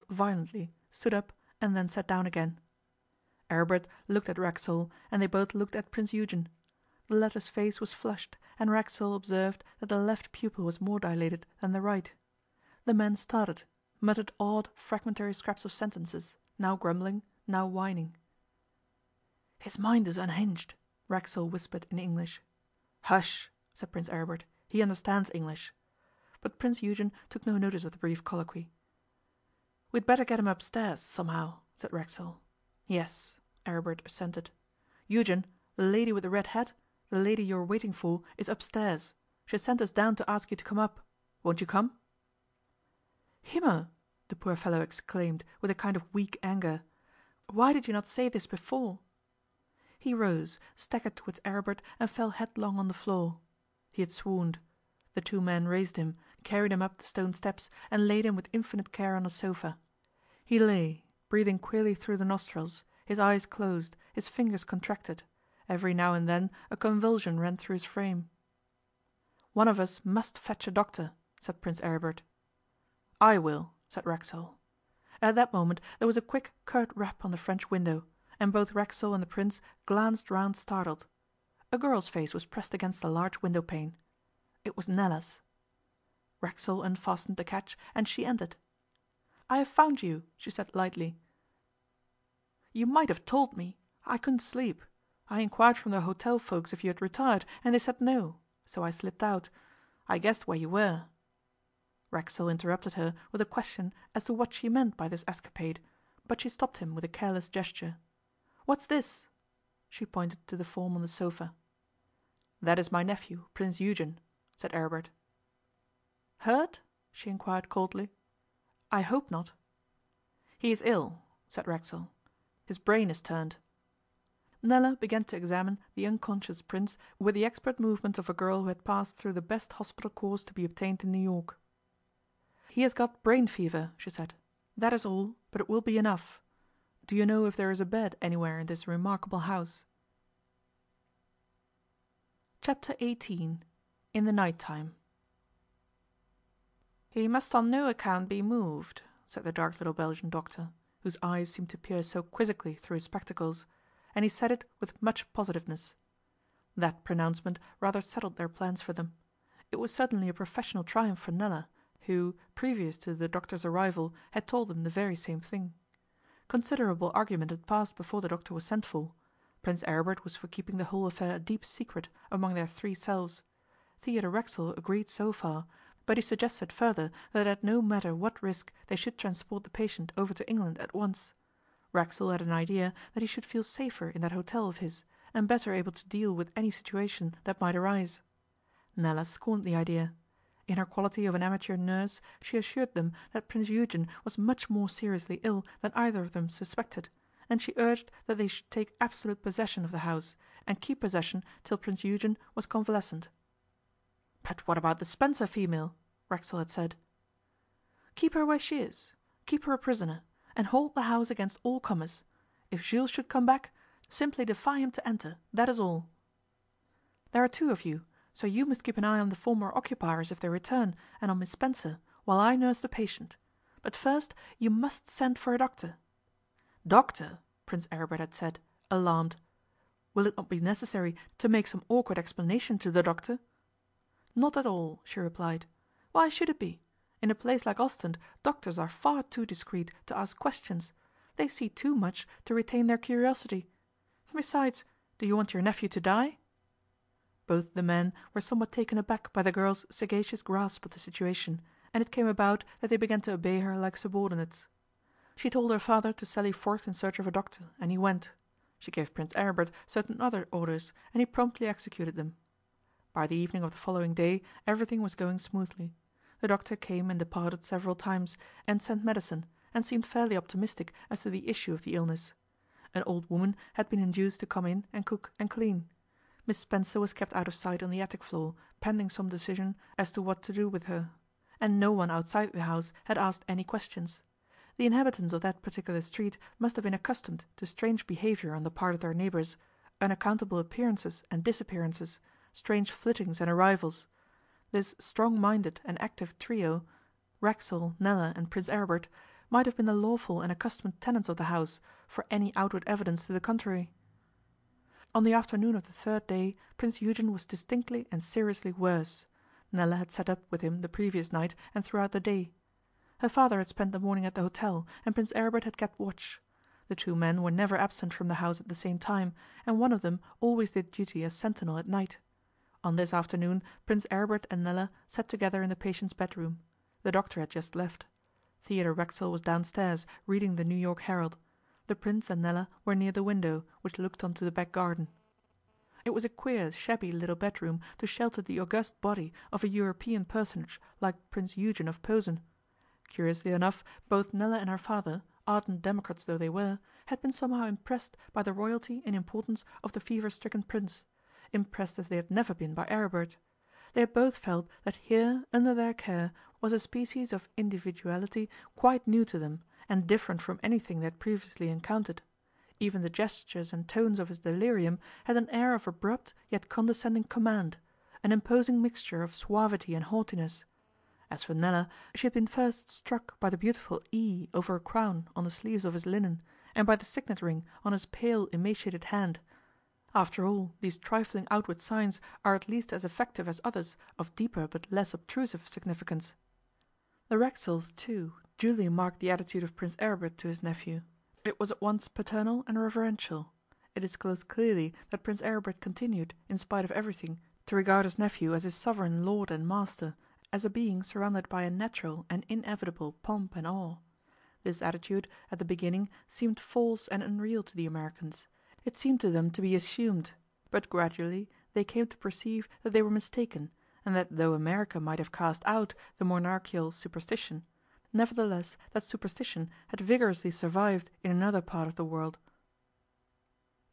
violently, stood up, and then sat down again. Aribert looked at Racksole, and they both looked at Prince Eugen. The latter's face was flushed, and Racksole observed that the left pupil was more dilated than the right. The man started, muttered odd, fragmentary scraps of sentences, now grumbling, now whining. 'His mind is unhinged,' Racksole whispered in English. 'Hush!' said Prince Aribert. 'He understands English.' But Prince Eugen took no notice of the brief colloquy. 'We'd better get him upstairs, somehow,' said Racksole. 'Yes,' Aribert assented. 'Eugen, the lady with the red hat, the lady you are waiting for, is upstairs. She has sent us down to ask you to come up. Won't you come?' 'Himmel!' the poor fellow exclaimed, with a kind of weak anger. 'Why did you not say this before?' He rose, staggered towards Aribert, and fell headlong on the floor. He had swooned. The two men raised him, carried him up the stone steps, and laid him with infinite care on a sofa. He lay, breathing queerly through the nostrils, his eyes closed, his fingers contracted. Every now and then a convulsion ran through his frame. 'One of us must fetch a doctor,' said Prince Aribert. 'I will,' said Racksole. At that moment there was a quick, curt rap on the French window, and both Racksole and the Prince glanced round startled. A girl's face was pressed against the large window pane. It was Nella's. Racksole unfastened the catch, and she entered. 'I have found you,' she said lightly. 'You might have told me. I couldn't sleep. I inquired from the hotel folks if you had retired, and they said no, so I slipped out. I guessed where you were.' Racksole interrupted her with a question as to what she meant by this escapade, but she stopped him with a careless gesture. 'What's this?' She pointed to the form on the sofa. 'That is my nephew, Prince Eugen,' said Aribert. 'Hurt?' she inquired coldly. 'I hope not.' 'He is ill,' said Racksole. 'His brain is turned.' Nella began to examine the unconscious Prince with the expert movements of a girl who had passed through the best hospital course to be obtained in New York. 'He has got brain fever,' she said. 'That is all, but it will be enough. Do you know if there is a bed anywhere in this remarkable house?' Chapter 18. In the Night Time. 'He must on no account be moved,' said the dark little Belgian doctor, whose eyes seemed to peer so quizzically through his spectacles, and he said it with much positiveness. That pronouncement rather settled their plans for them. It was certainly a professional triumph for Nella, who, previous to the doctor's arrival, had told them the very same thing. Considerable argument had passed before the doctor was sent for. Prince Aribert was for keeping the whole affair a deep secret among their three selves. Theodore Racksole agreed so far, but he suggested further that at no matter what risk they should transport the patient over to England at once. Racksole had an idea that he should feel safer in that hotel of his, and better able to deal with any situation that might arise. Nella scorned the idea. In her quality of an amateur nurse she assured them that Prince Eugen was much more seriously ill than either of them suspected, and she urged that they should take absolute possession of the house, and keep possession till Prince Eugen was convalescent. 'But what about the Spencer female?' Racksole had said. 'Keep her where she is. Keep her a prisoner, and hold the house against all comers. If Jules should come back, simply defy him to enter, that is all. There are two of you, so you must keep an eye on the former occupiers if they return, and on Miss Spencer, while I nurse the patient. But first you must send for a doctor.' 'Doctor?' Prince Aribert had said, alarmed. 'Will it not be necessary to make some awkward explanation to the doctor?' 'Not at all,' she replied. 'Why should it be? In a place like Ostend doctors are far too discreet to ask questions. They see too much to retain their curiosity. Besides, do you want your nephew to die?' Both the men were somewhat taken aback by the girl's sagacious grasp of the situation, and it came about that they began to obey her like subordinates. She told her father to sally forth in search of a doctor, and he went. She gave Prince Aribert certain other orders, and he promptly executed them. By the evening of the following day everything was going smoothly. The doctor came and departed several times, and sent medicine, and seemed fairly optimistic as to the issue of the illness. An old woman had been induced to come in and cook and clean. Miss Spencer was kept out of sight on the attic floor, pending some decision as to what to do with her, and no one outside the house had asked any questions. The inhabitants of that particular street must have been accustomed to strange behaviour on the part of their neighbours, unaccountable appearances and disappearances, strange flittings and arrivals. This strong-minded and active trio, Racksole, Nella, and Prince Aribert, might have been the lawful and accustomed tenants of the house, for any outward evidence to the contrary. On the afternoon of the third day Prince Eugen was distinctly and seriously worse. Nella had sat up with him the previous night and throughout the day. Her father had spent the morning at the hotel, and Prince Aribert had kept watch. The two men were never absent from the house at the same time, and one of them always did duty as sentinel at night. On this afternoon Prince Aribert and Nella sat together in the patient's bedroom. The doctor had just left. Theodore Racksole was downstairs reading the New York Herald. The Prince and Nella were near the window, which looked onto the back garden. It was a queer, shabby little bedroom to shelter the august body of a European personage like Prince Eugen of Posen. Curiously enough, both Nella and her father, ardent democrats though they were, had been somehow impressed by the royalty and importance of the fever-stricken prince, impressed as they had never been by Aribert. They had both felt that here, under their care, was a species of individuality quite new to them, and different from anything they had previously encountered. Even the gestures and tones of his delirium had an air of abrupt yet condescending command, an imposing mixture of suavity and haughtiness. As for Nella, she had been first struck by the beautiful E over a crown on the sleeves of his linen, and by the signet ring on his pale, emaciated hand. After all, these trifling outward signs are at least as effective as others of deeper but less obtrusive significance. The Racksoles, too, duly marked the attitude of Prince Aribert to his nephew. It was at once paternal and reverential. It disclosed clearly that Prince Aribert continued, in spite of everything, to regard his nephew as his sovereign lord and master, as a being surrounded by a natural and inevitable pomp and awe. This attitude, at the beginning, seemed false and unreal to the Americans. It seemed to them to be assumed, but gradually they came to perceive that they were mistaken, and that though America might have cast out the monarchical superstition, nevertheless that superstition had vigorously survived in another part of the world.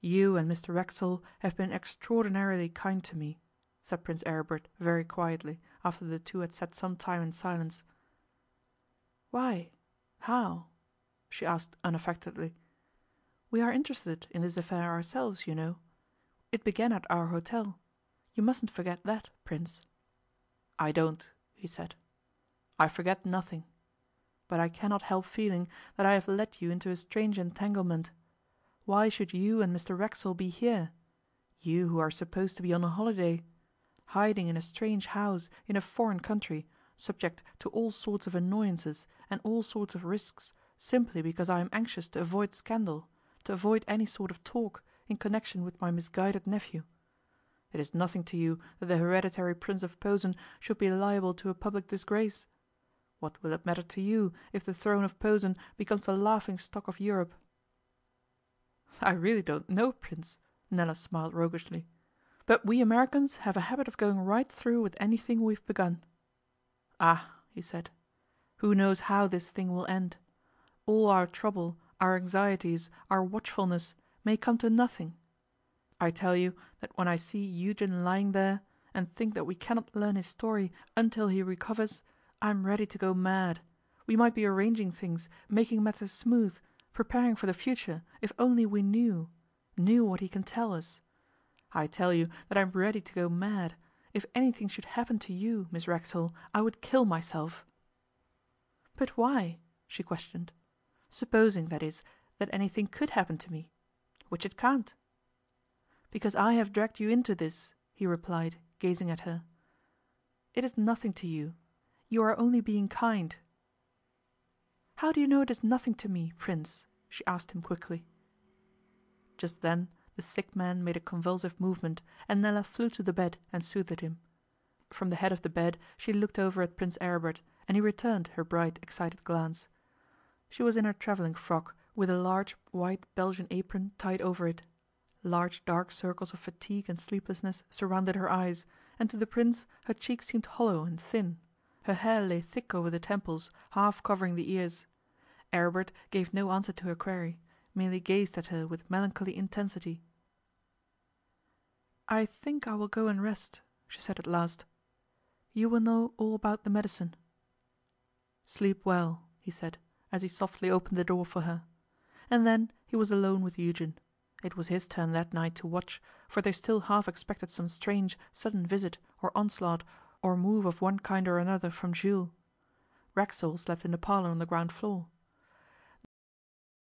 "You and Mr Racksole have been extraordinarily kind to me," said Prince Aribert very quietly, after the two had sat some time in silence. "Why? How?" she asked unaffectedly. "We are interested in this affair ourselves, you know. It began at our hotel. You mustn't forget that, Prince." "I don't," he said. "I forget nothing. But I cannot help feeling that I have led you into a strange entanglement. Why should you and Mr Racksole be here? You who are supposed to be on a holiday. Hiding in a strange house in a foreign country, subject to all sorts of annoyances and all sorts of risks, simply because I am anxious to avoid scandal, to avoid any sort of talk in connection with my misguided nephew. It is nothing to you that the hereditary Prince of Posen should be liable to a public disgrace. What will it matter to you if the throne of Posen becomes the laughing stock of Europe?" "I really don't know, Prince," Nella smiled roguishly. "But we Americans have a habit of going right through with anything we've begun." "Ah," he said, "who knows how this thing will end? All our trouble, our anxieties, our watchfulness may come to nothing. I tell you that when I see Eugen lying there, and think that we cannot learn his story until he recovers, I am ready to go mad. We might be arranging things, making matters smooth, preparing for the future, if only we knew what he can tell us. I tell you that I am ready to go mad. If anything should happen to you, Miss Racksole, I would kill myself." "But why?" she questioned. "Supposing, that is, that anything could happen to me, which it can't." "Because I have dragged you into this," he replied, gazing at her. "It is nothing to you. You are only being kind." "How do you know it is nothing to me, Prince?" she asked him quickly. Just then the sick man made a convulsive movement, and Nella flew to the bed and soothed him. From the head of the bed she looked over at Prince Aribert, and he returned her bright, excited glance. She was in her travelling frock, with a large white Belgian apron tied over it. Large dark circles of fatigue and sleeplessness surrounded her eyes, and to the Prince her cheeks seemed hollow and thin. Her hair lay thick over the temples, half covering the ears. Aribert gave no answer to her query, merely gazed at her with melancholy intensity. "I think I will go and rest," she said at last. "You will know all about the medicine." "Sleep well," he said, as he softly opened the door for her. And then he was alone with Eugen. It was his turn that night to watch, for they still half expected some strange, sudden visit, or onslaught, or move of one kind or another from Jules. Racksole slept in the parlour on the ground floor.